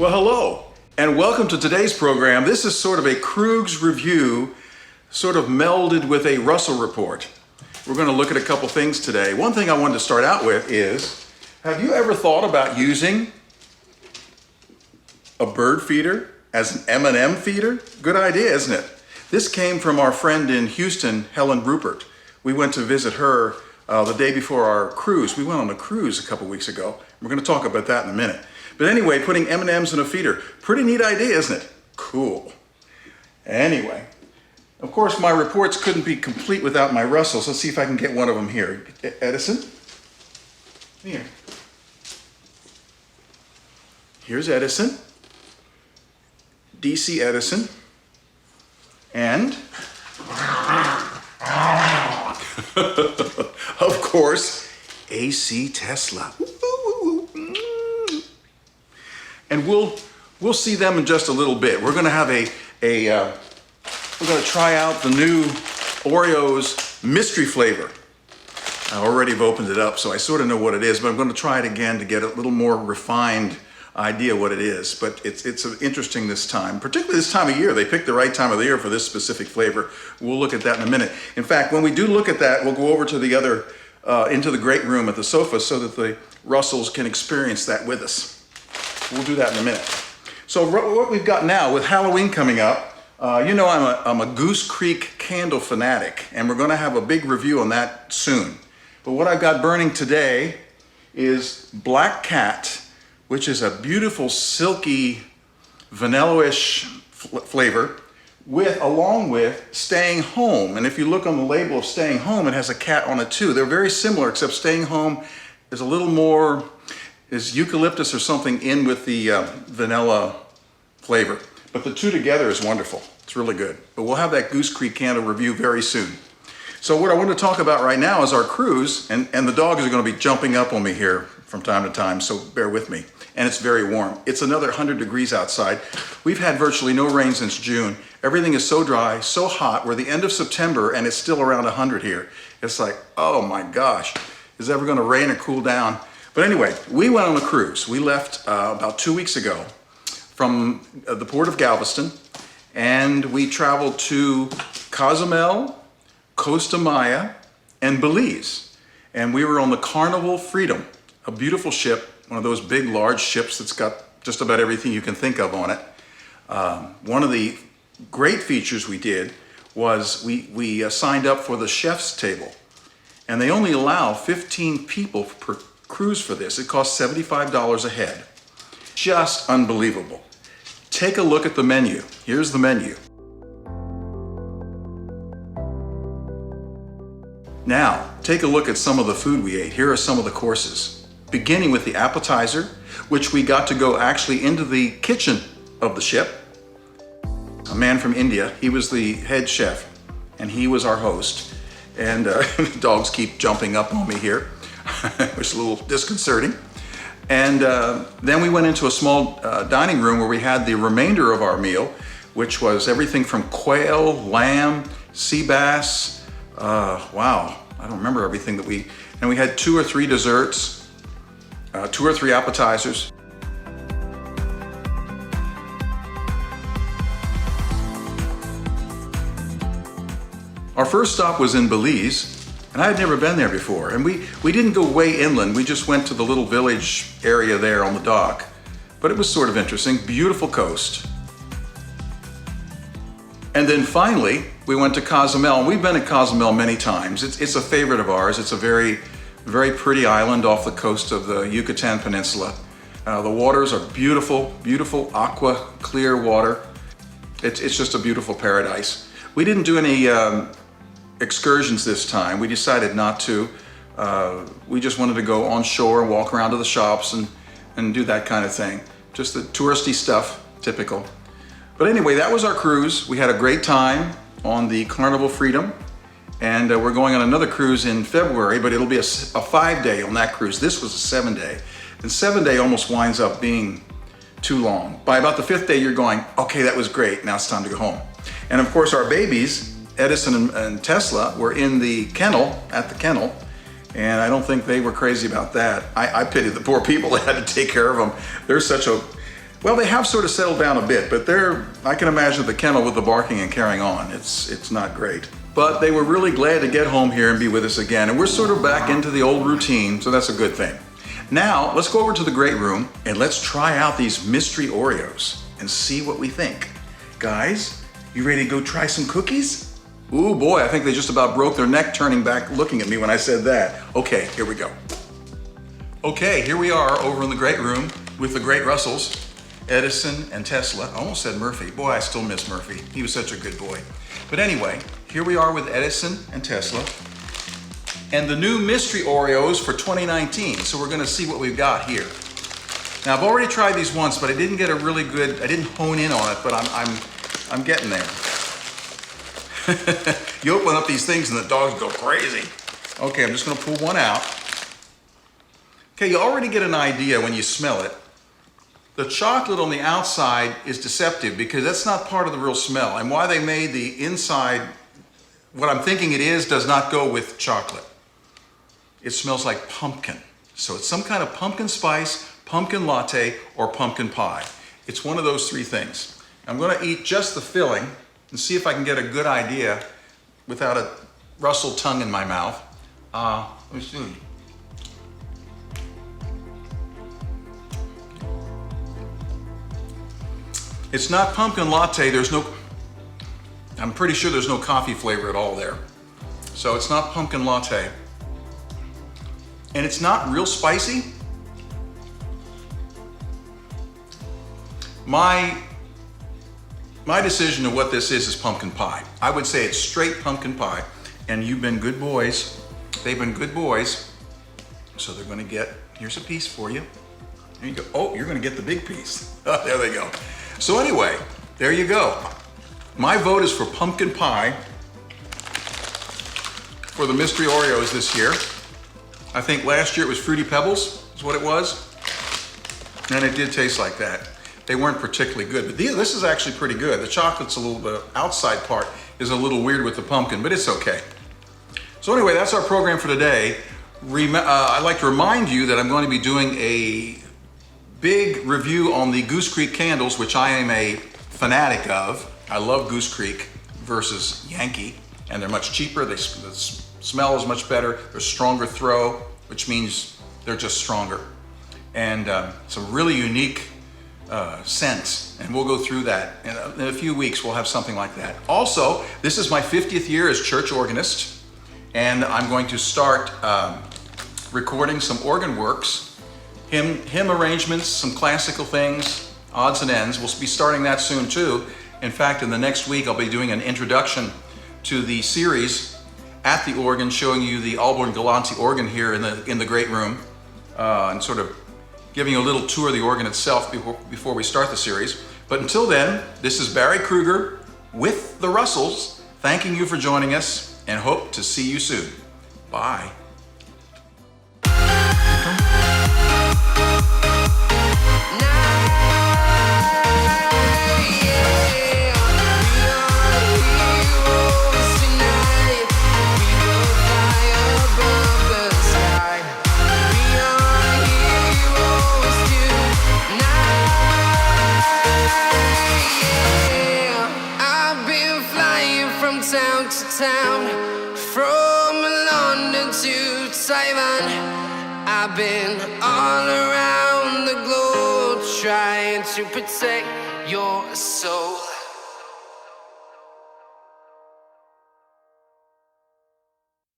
Well, hello, and welcome to today's program. This is sort of a KRÜG'S review, sort of melded with a Russell report. We're going to look at a couple things today. One thing I wanted to start out with is, have you ever thought about using a bird feeder as an M&M feeder? Good idea, isn't it? This came from our friend in Houston, Helen Rupert. We went to visit her the day before our cruise. We went on a cruise a couple weeks ago. We're going to talk about that in a minute. But anyway, putting M&Ms in a feeder, pretty neat idea, isn't it? Cool. Anyway, of course, my reports couldn't be complete without my Russells. Let's see if I can get one of them here. Edison? Here. Here's Edison. DC Edison. And, of course, AC Tesla. And we'll see them in just a little bit. We're going to have we're going to try out the new Oreos mystery flavor. I already have opened it up, so I sort of know what it is, but I'm going to try it again to get a little more refined idea what it is. But it's interesting this time, particularly this time of year. They picked the right time of the year for this specific flavor. We'll look at that in a minute. In fact, when we do look at that, we'll go over to the other, into the great room at the sofa so that the Russells can experience that with us. We'll do that in a minute. So what we've got now with Halloween coming up, you know I'm a Goose Creek candle fanatic, and we're going to have a big review on that soon. But what I've got burning today is Black Cat, which is a beautiful silky vanilla-ish flavor, along with Staying Home. And if you look on the label of Staying Home, it has a cat on it too. They're very similar, except Staying Home is a little more, is eucalyptus or something in with the vanilla flavor. But the two together is wonderful. It's really good. But we'll have that Goose Creek candle review very soon. So what I want to talk about right now is our cruise, and the dogs are going to be jumping up on me here from time to time, so bear with me. And it's very warm. It's another 100 degrees outside. We've had virtually no rain since June. Everything is so dry, so hot. We're the end of September and it's still around 100 here. It's like, oh my gosh, is it ever going to rain or cool down? But anyway, we went on a cruise. We left about 2 weeks ago from the port of Galveston, and we traveled to Cozumel, Costa Maya, and Belize. And we were on the Carnival Freedom, a beautiful ship, one of those big, large ships that's got just about everything you can think of on it. One of the great features we did was we signed up for the chef's table, and they only allow 15 people per cruise for this. It costs $75 a head. Just unbelievable. Take a look at the menu. Here's the menu. Now, take a look at some of the food we ate. Here are some of the courses. Beginning with the appetizer, which we got to go actually into the kitchen of the ship. A man from India, he was the head chef, and he was our host. And the dogs keep jumping up on me here, which is a little disconcerting. And then we went into a small dining room where we had the remainder of our meal, which was everything from quail, lamb, sea bass. Wow, I don't remember everything that and we had 2 or 3 desserts, 2 or 3 appetizers. Our first stop was in Belize, and I had never been there before. And we didn't go way inland. We just went to the little village area there on the dock. But it was sort of interesting. Beautiful coast. And then finally, we went to Cozumel. And we've been to Cozumel many times. It's a favorite of ours. It's a very, very pretty island off the coast of the Yucatan Peninsula. The waters are beautiful, beautiful aqua clear water. It's just a beautiful paradise. We didn't do any excursions this time. We decided not to. We just wanted to go on shore and walk around to the shops and do that kind of thing. Just the touristy stuff, typical. But anyway, that was our cruise. We had a great time on the Carnival Freedom, and we're going on another cruise in February, but it'll be a 5-day on that cruise. This was a 7-day, and 7-day almost winds up being too long. By about the 5th day, you're going, okay, that was great, now it's time to go home. And of course, our babies, Edison and Tesla, were in the kennel, at the kennel, and I don't think they were crazy about that. I pity the poor people that had to take care of them. They're such a Well, they have sort of settled down a bit, but I can imagine the kennel with the barking and carrying on. It's not great. But they were really glad to get home here and be with us again. And we're sort of back into the old routine, so that's a good thing. Now, let's go over to the great room and let's try out these Mystery Oreos and see what we think. Guys, you ready to go try some cookies? Ooh boy, I think they just about broke their neck turning back looking at me when I said that. Okay, here we go. Okay, here we are over in the great room with the great Russells, Edison and Tesla. I almost said Murphy. Boy, I still miss Murphy. He was such a good boy. But anyway, here we are with Edison and Tesla and the new Mystery Oreos for 2019. So we're gonna see what we've got here. Now I've already tried these once, but I didn't get a really good, I didn't hone in on it, but I'm getting there. You open up these things and the dogs go crazy. Okay, I'm just gonna pull one out. Okay, you already get an idea when you smell it. The chocolate on the outside is deceptive because that's not part of the real smell. And why they made the inside, what I'm thinking it is, does not go with chocolate. It smells like pumpkin. So it's some kind of pumpkin spice, pumpkin latte, or pumpkin pie. It's one of those three things. I'm gonna eat just the filling and see if I can get a good idea without a rustled tongue in my mouth. Let me see. It's not pumpkin latte, I'm pretty sure there's no coffee flavor at all there. So it's not pumpkin latte. And it's not real spicy. My decision of what this is pumpkin pie. I would say it's straight pumpkin pie, and you've been good boys. They've been good boys. So they're gonna get, here's a piece for you. There you go. Oh, you're gonna get the big piece. Oh, there they go. So anyway, there you go. My vote is for pumpkin pie for the Mystery Oreos this year. I think last year it was Fruity Pebbles, is what it was. And it did taste like that. They weren't particularly good, but this is actually pretty good. The chocolate's a little, the outside part is a little weird with the pumpkin, but it's okay. So anyway, that's our program for today. I'd like to remind you that I'm going to be doing a big review on the Goose Creek candles, which I am a fanatic of. I love Goose Creek versus Yankee, and they're much cheaper. The smell is much better. They're stronger throw, which means they're just stronger. And some really unique scents, and we'll go through that. In a few weeks, we'll have something like that. Also, this is my 50th year as church organist, and I'm going to start recording some organ works, hymn arrangements, some classical things, odds and ends. We'll be starting that soon too. In fact, in the next week, I'll be doing an introduction to the series at the organ, showing you the Auburn Galanti organ here in the great room, and sort of giving you a little tour of the organ itself before we start the series. But until then, this is Barry Kruger with the Russells, thanking you for joining us and hope to see you soon. Bye. Town to town, from London to Taiwan, I've been all around the globe trying to protect your soul.